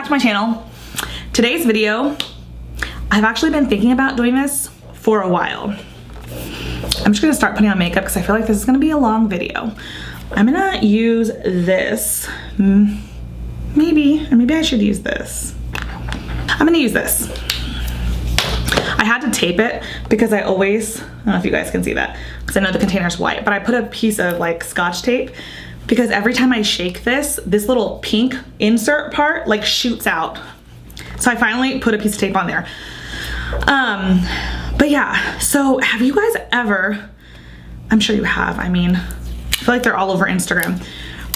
back to my channel. Today's video, I've actually been thinking about doing this for a while. I'm just gonna start putting on makeup because I feel like this is gonna be a long video. I'm gonna use this, maybe I should use this. I'm gonna use this. I had to tape it because I don't know if you guys can see that, because I know the container's white, but I put a piece of like Scotch tape because every time I shake this little pink insert part like shoots out. So I finally put a piece of tape on there. But yeah, so have you guys ever, I'm sure you have, I mean, I feel like they're all over Instagram,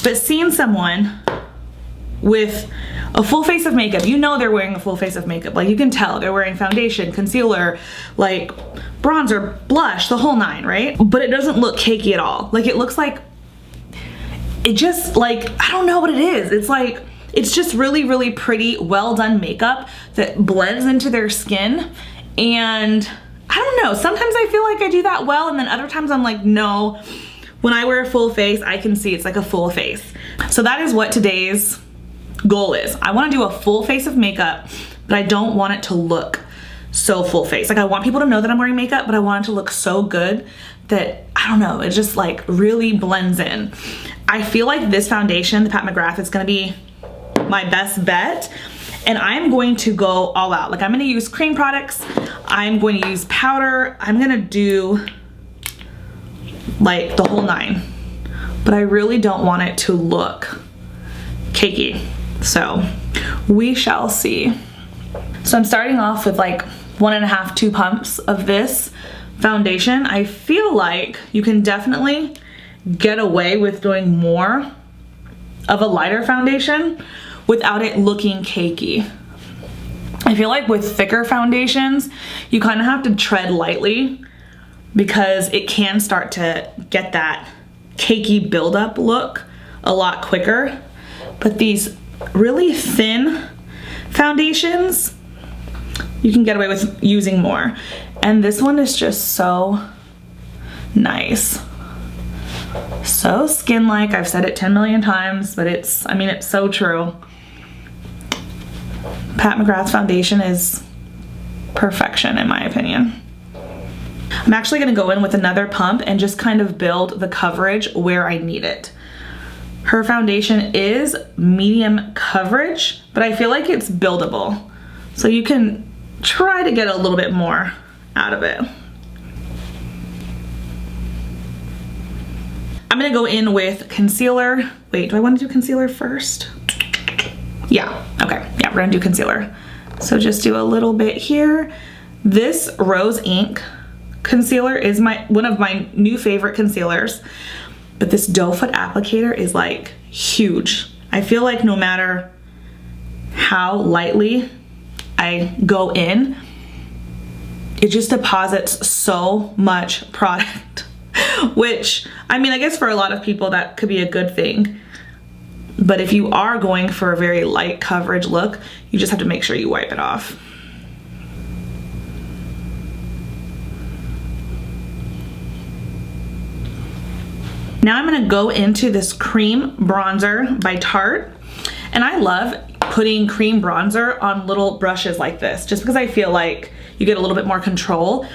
but seen someone with a full face of makeup, you know they're wearing a full face of makeup, like you can tell they're wearing foundation, concealer, like bronzer, blush, the whole nine, right? But it doesn't look cakey at all. Like it looks like, it just like, I don't know what it is. It's like, it's just really, really pretty, well done makeup that blends into their skin. And I don't know, sometimes I feel like I do that well, and then other times I'm like, no, when I wear a full face, I can see it's like a full face. So that is what today's goal is. I want to do a full face of makeup, but I don't want it to look so full face. Like I want people to know that I'm wearing makeup, but I want it to look so good that, I don't know, it just like really blends in. I feel like this foundation, the Pat McGrath, is gonna be my best bet, and I'm going to go all out. Like I'm gonna use cream products, I'm going to use powder, I'm gonna do like the whole nine, but I really don't want it to look cakey. So we shall see. So I'm starting off with like 1.5, 2 pumps of this foundation. I feel like you can definitely get away with doing more of a lighter foundation without it looking cakey. I feel like with thicker foundations, you kind of have to tread lightly because it can start to get that cakey buildup look a lot quicker. But these really thin foundations, you can get away with using more. And this one is just so nice. So skin-like. I've said it 10 million times, but it's so true. Pat McGrath's foundation is perfection in my opinion. I'm actually gonna go in with another pump and just kind of build the coverage where I need it. Her foundation is medium coverage, but I feel like it's buildable. So you can try to get a little bit more out of it. I'm gonna go in with concealer. Wait, do I wanna do concealer first? Yeah, okay, yeah, we're gonna do concealer. So just do a little bit here. This Rose Ink concealer is one of my new favorite concealers, but this doe foot applicator is like huge. I feel like no matter how lightly I go in, it just deposits so much product. Which, I mean, I guess for a lot of people that could be a good thing. But if you are going for a very light coverage look, you just have to make sure you wipe it off. Now I'm gonna go into this cream bronzer by Tarte. And I love putting cream bronzer on little brushes like this, just because I feel like you get a little bit more control.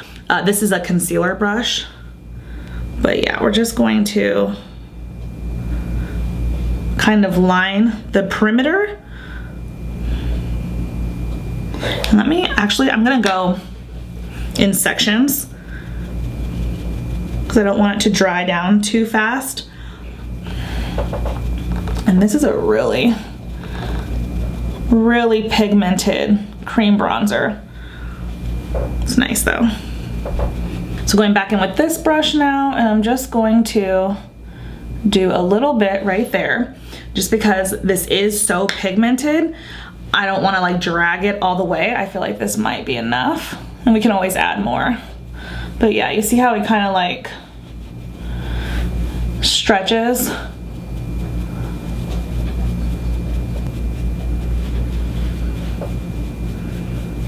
This is a concealer brush. But yeah, we're just going to kind of line the perimeter. And I'm gonna go in sections because I don't want it to dry down too fast. And this is a really, really pigmented cream bronzer. It's nice though. So going back in with this brush now, and I'm just going to do a little bit right there, just because this is so pigmented. I don't want to like drag it all the way. I feel like this might be enough, and we can always add more. But yeah, you see how it kind of like stretches?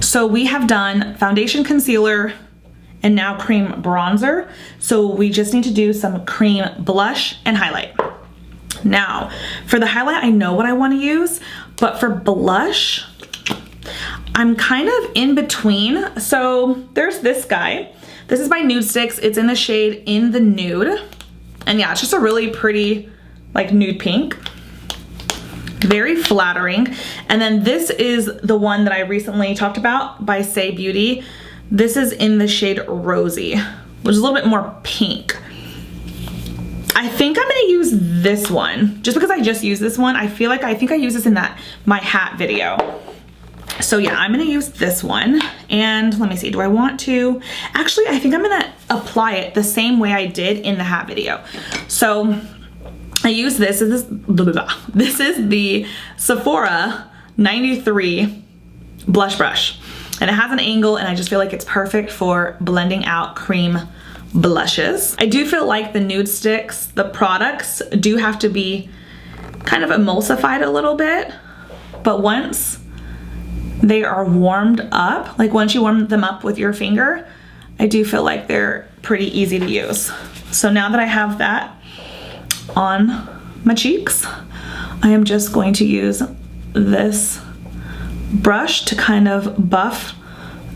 So we have done foundation, concealer, and now cream bronzer. So we just need to do some cream blush and highlight. Now, for the highlight, I know what I want to use. But for blush, I'm kind of in between. So there's this guy. This is by Nudestix. It's in the shade In the Nude. And yeah, it's just a really pretty like nude pink. Very flattering. And then this is the one that I recently talked about by Say Beauty. This is in the shade Rosy, which is a little bit more pink. I think I'm gonna use this one just because I just used this one. I think I used this in that my hat video. So yeah, I'm gonna use this one. And let me see, do I want to? Actually, I think I'm gonna apply it the same way I did in the hat video. So I use this, this is the Sephora 93 blush brush. And it has an angle and I just feel like it's perfect for blending out cream blushes. I do feel like the Nudestix, the products do have to be kind of emulsified a little bit, but once they are warmed up, like once you warm them up with your finger, I do feel like they're pretty easy to use. So now that I have that on my cheeks, I am just going to use this brush to kind of buff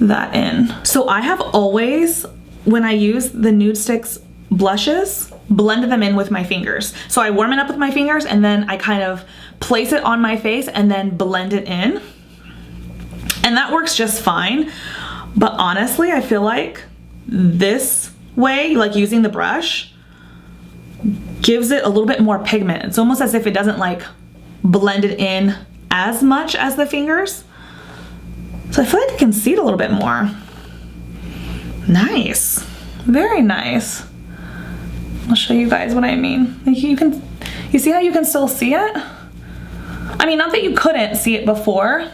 that in. So I have always, when I use the Nudestix blushes, blended them in with my fingers. So I warm it up with my fingers and then I kind of place it on my face and then blend it in. And that works just fine. But honestly, I feel like this way, like using the brush, gives it a little bit more pigment. It's almost as if it doesn't like blend it in as much as the fingers. So I feel like I can see it a little bit more. Nice, very nice. I'll show you guys what I mean. Like you see how you can still see it? I mean, not that you couldn't see it before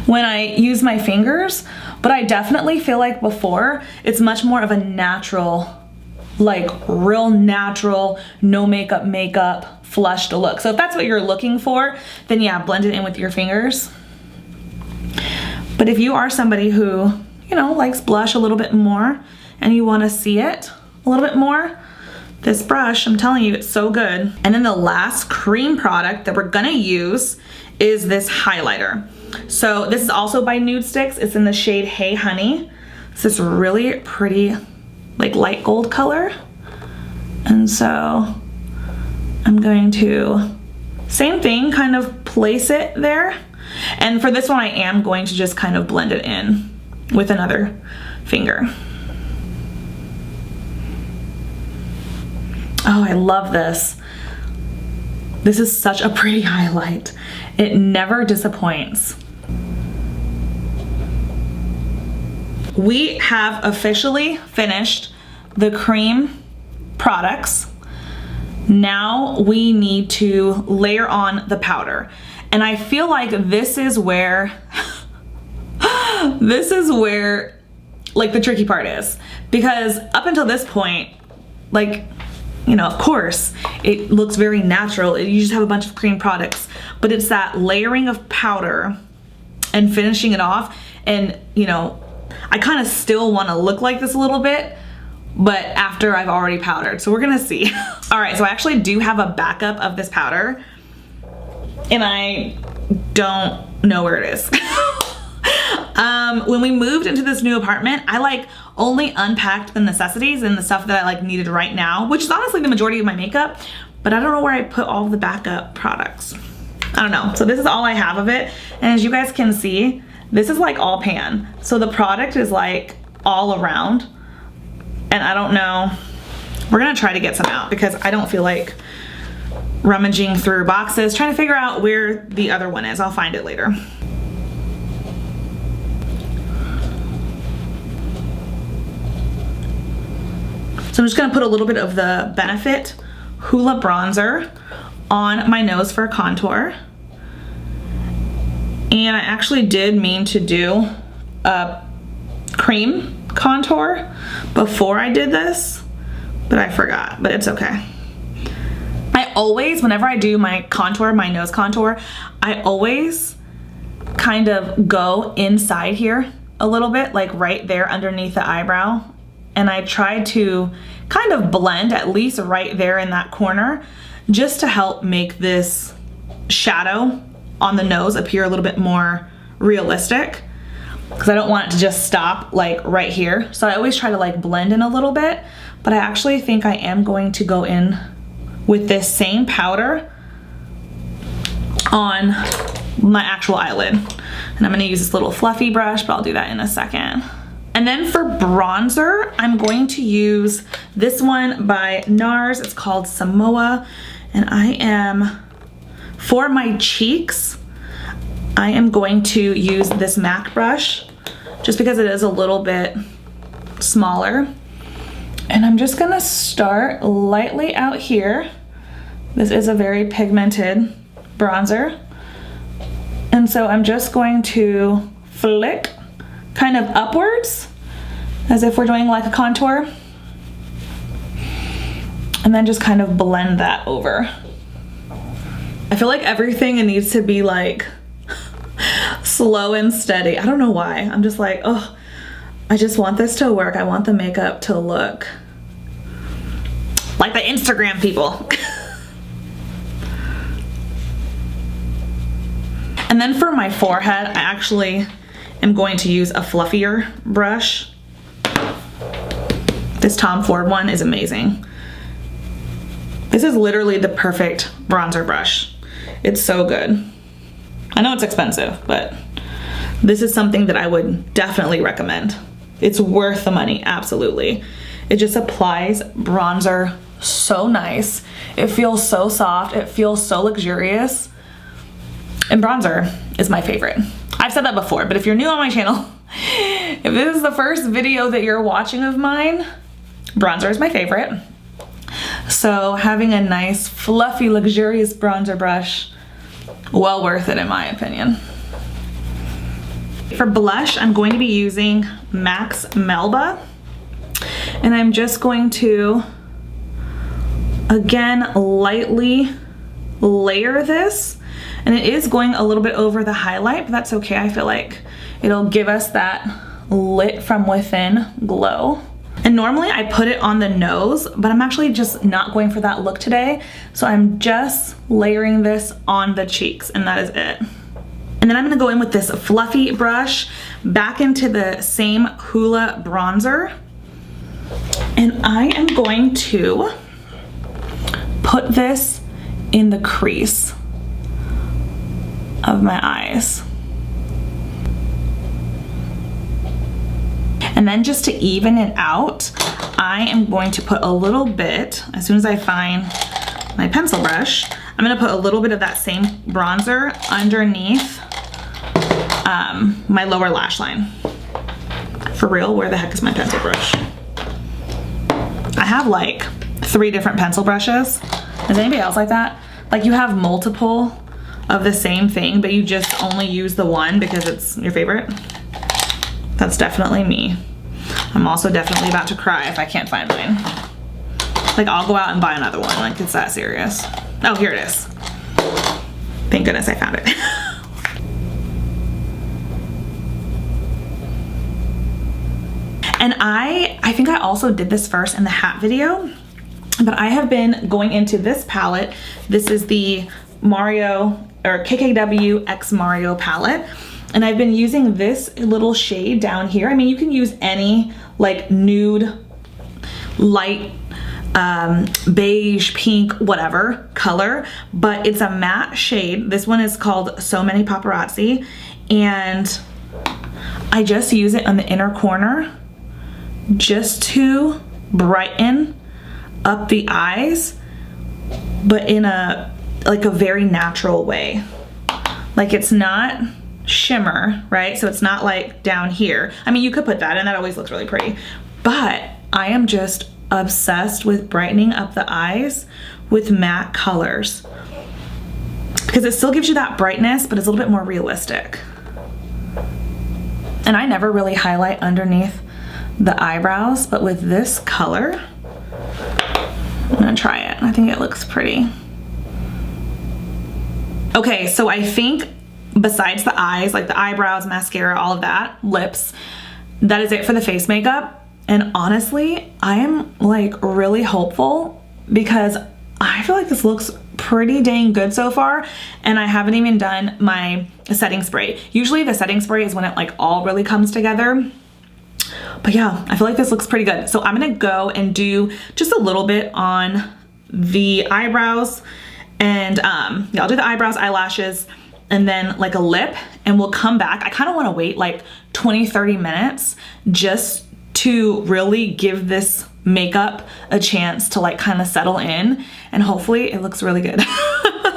when I use my fingers, but I definitely feel like before it's much more of a natural, like real natural, no makeup, flushed look. So if that's what you're looking for, then yeah, blend it in with your fingers. But if you are somebody who, you know, likes blush a little bit more and you want to see it a little bit more, this brush, I'm telling you, it's so good. And then the last cream product that we're gonna use is this highlighter. So this is also by Nudestix. It's in the shade Hey Honey. It's this really pretty, like light gold color. And so I'm going to, same thing, kind of place it there. And for this one, I am going to just kind of blend it in with another finger. Oh, I love this. This is such a pretty highlight. It never disappoints. We have officially finished the cream products. Now we need to layer on the powder. And I feel like this is where, like the tricky part is. Because up until this point, like, you know, of course, it looks very natural. You just have a bunch of cream products, but it's that layering of powder and finishing it off. And, you know, I kind of still want to look like this a little bit, but after I've already powdered. So we're gonna see. All right, so I actually do have a backup of this powder and I don't know where it is. When we moved into this new apartment, I like only unpacked the necessities and the stuff that I like needed right now, which is honestly the majority of my makeup, but I don't know where I put all the backup products. I don't know. So this is all I have of it. And as you guys can see, this is like all pan. So the product is like all around. And I don't know, we're gonna try to get some out because I don't feel like rummaging through boxes, trying to figure out where the other one is. I'll find it later. So I'm just gonna put a little bit of the Benefit Hoola Bronzer on my nose for a contour. And I actually did mean to do a cream contour before I did this, but I forgot, but it's okay. I always, whenever I do my contour, my nose contour, I always kind of go inside here a little bit, like right there underneath the eyebrow. And I try to kind of blend at least right there in that corner just to help make this shadow on the nose appear a little bit more realistic, because I don't want it to just stop like right here. So I always try to like blend in a little bit, but I actually think I am going to go in with this same powder on my actual eyelid. And I'm gonna use this little fluffy brush, but I'll do that in a second. And then for bronzer, I'm going to use this one by NARS. It's called Samoa. And for my cheeks, I am going to use this MAC brush just because it is a little bit smaller. And I'm just gonna start lightly out here. This is a very pigmented bronzer. And so I'm just going to flick kind of upwards as if we're doing like a contour. And then just kind of blend that over. I feel like everything needs to be like slow and steady. I don't know why. I'm just like, oh, I just want this to work. I want the makeup to look like the Instagram people. And then for my forehead, I actually am going to use a fluffier brush. This Tom Ford one is amazing. This is literally the perfect bronzer brush. It's so good. I know it's expensive, but this is something that I would definitely recommend. It's worth the money, absolutely. It just applies bronzer so nice. It feels so soft. It feels so luxurious. And bronzer is my favorite. I've said that before, but if you're new on my channel, if this is the first video that you're watching of mine, bronzer is my favorite. So having a nice, fluffy, luxurious bronzer brush, well worth it in my opinion. For blush, I'm going to be using MAC's Melba. And I'm just going to, again, lightly layer this. And it is going a little bit over the highlight, but that's okay. I feel like it'll give us that lit from within glow. And normally I put it on the nose, but I'm actually just not going for that look today. So I'm just layering this on the cheeks, and that is it. And then I'm gonna go in with this fluffy brush back into the same Hoola bronzer. And I am going to put this in the crease of my eyes. And then just to even it out, I am going to put a little bit, as soon as I find my pencil brush, I'm gonna put a little bit of that same bronzer underneath my lower lash line. For real, where the heck is my pencil brush? I have like 3 different pencil brushes. Is anybody else like that? Like you have multiple of the same thing, but you just only use the one because it's your favorite? That's definitely me. I'm also definitely about to cry if I can't find mine. Like I'll go out and buy another one, like it's that serious. Oh, here it is. Thank goodness I found it. And I think I also did this first in the hat video, but I have been going into this palette. This is the Mario or KKW X Mario palette. And I've been using this little shade down here. I mean, you can use any like nude, light, beige, pink, whatever color, but it's a matte shade. This one is called So Many Paparazzi. And I just use it on the inner corner just to brighten up the eyes, but in a very natural way. Like it's not shimmer, right? So it's not like down here. I mean, you could put that in, that always looks really pretty, but I am just obsessed with brightening up the eyes with matte colors because it still gives you that brightness, but it's a little bit more realistic. And I never really highlight underneath the eyebrows, but with this color, I'm gonna try it. I think it looks pretty. Okay, so I think besides the eyes, like the eyebrows, mascara, all of that, lips, that is it for the face makeup. And honestly, I am like really hopeful because I feel like this looks pretty dang good so far, and I haven't even done my setting spray. Usually the setting spray is when it like all really comes together. But yeah, I feel like this looks pretty good. So I'm gonna go and do just a little bit on the eyebrows, and yeah, I'll do the eyebrows, eyelashes, and then like a lip, and we'll come back. I kind of want to wait like 20-30 minutes just to really give this makeup a chance to like kind of settle in, and hopefully it looks really good.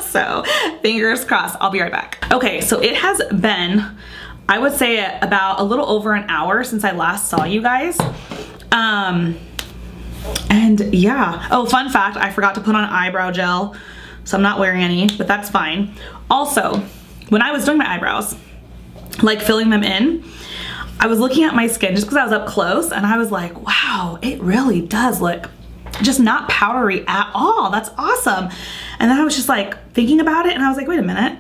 So fingers crossed. I'll be right back. Okay, so it has been, I would say, about a little over an hour since I last saw you guys. And yeah, oh, fun fact, I forgot to put on eyebrow gel, so I'm not wearing any, but that's fine. Also, when I was doing my eyebrows, like filling them in, I was looking at my skin just because I was up close, and I was like, wow, it really does look just not powdery at all. That's awesome. And then I was just like thinking about it, and I was like, wait a minute,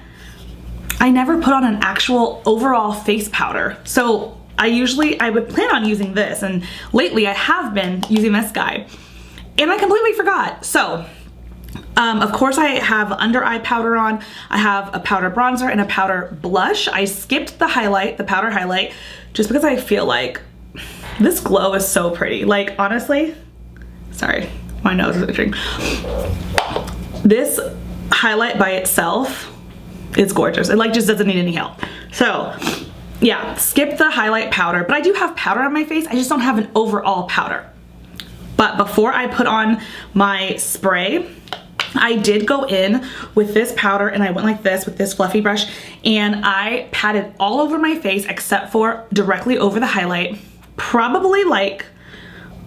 I never put on an actual overall face powder. So I would plan on using this, and lately I have been using this guy, and I completely forgot. So of course I have under eye powder on. I have a powder bronzer and a powder blush. I skipped the highlight, the powder highlight, just because I feel like this glow is so pretty. Like honestly, sorry, my nose is itching. This highlight by itself is gorgeous. It like just doesn't need any help. So yeah, skip the highlight powder, but I do have powder on my face. I just don't have an overall powder. But before I put on my spray, I did go in with this powder, and I went like this with this fluffy brush, and I patted all over my face except for directly over the highlight, probably like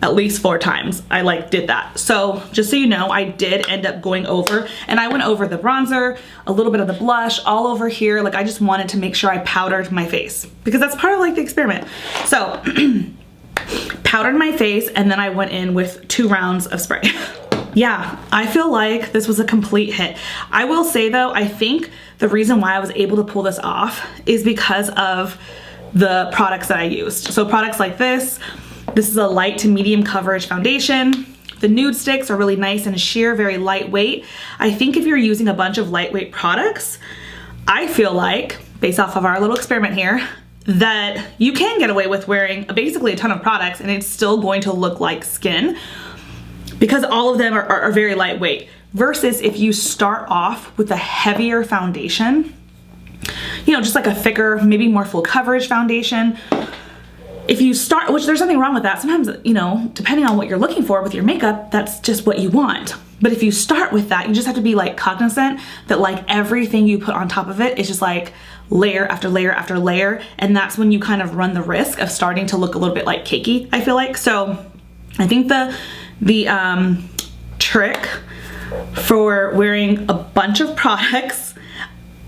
at least 4 times I like did that. So just so you know, I did end up going over, and I went over the bronzer, a little bit of the blush, all over here. Like I just wanted to make sure I powdered my face, because that's part of like the experiment. So powdered my face, and then I went in with 2 rounds of spray. Yeah, I feel like this was a complete hit. I will say though, I think the reason why I was able to pull this off is because of the products that I used. So products like this is a light to medium coverage foundation. The Nudestix are really nice and sheer, very lightweight. I think if you're using a bunch of lightweight products, I feel like, based off of our little experiment here, that you can get away with wearing basically a ton of products and it's still going to look like skin, because all of them are very lightweight. Versus if you start off with a heavier foundation, you know, just like a thicker, maybe more full coverage foundation. If you start, which there's nothing wrong with that. Sometimes, you know, depending on what you're looking for with your makeup, that's just what you want. But if you start with that, you just have to be like cognizant that like everything you put on top of it is just like layer after layer after layer. And that's when you kind of run the risk of starting to look a little bit like cakey, I feel like. So I think the trick for wearing a bunch of products,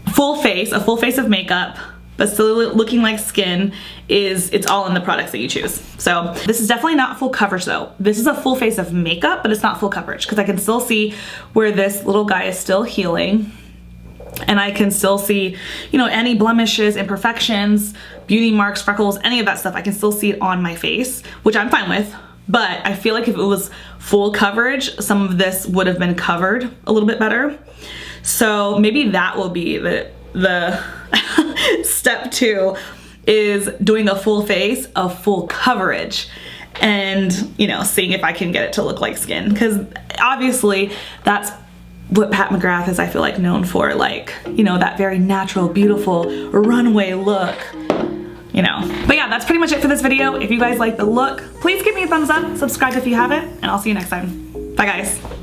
a full face of makeup, but still looking like skin, is it's all in the products that you choose. So this is definitely not full coverage though. This is a full face of makeup, but it's not full coverage, because I can still see where this little guy is still healing, and I can still see, you know, any blemishes, imperfections, beauty marks, freckles, any of that stuff. I can still see it on my face, which I'm fine with. But I feel like if it was full coverage, some of this would have been covered a little bit better. So maybe that will be the step 2, is doing a full face of full coverage, and, you know, seeing if I can get it to look like skin, because obviously that's what Pat McGrath is, I feel like, known for, like, you know, that very natural, beautiful runway look, you know. But yeah, that's pretty much it for this video. If you guys like the look, please give me a thumbs up, subscribe if you haven't, and I'll see you next time. Bye guys.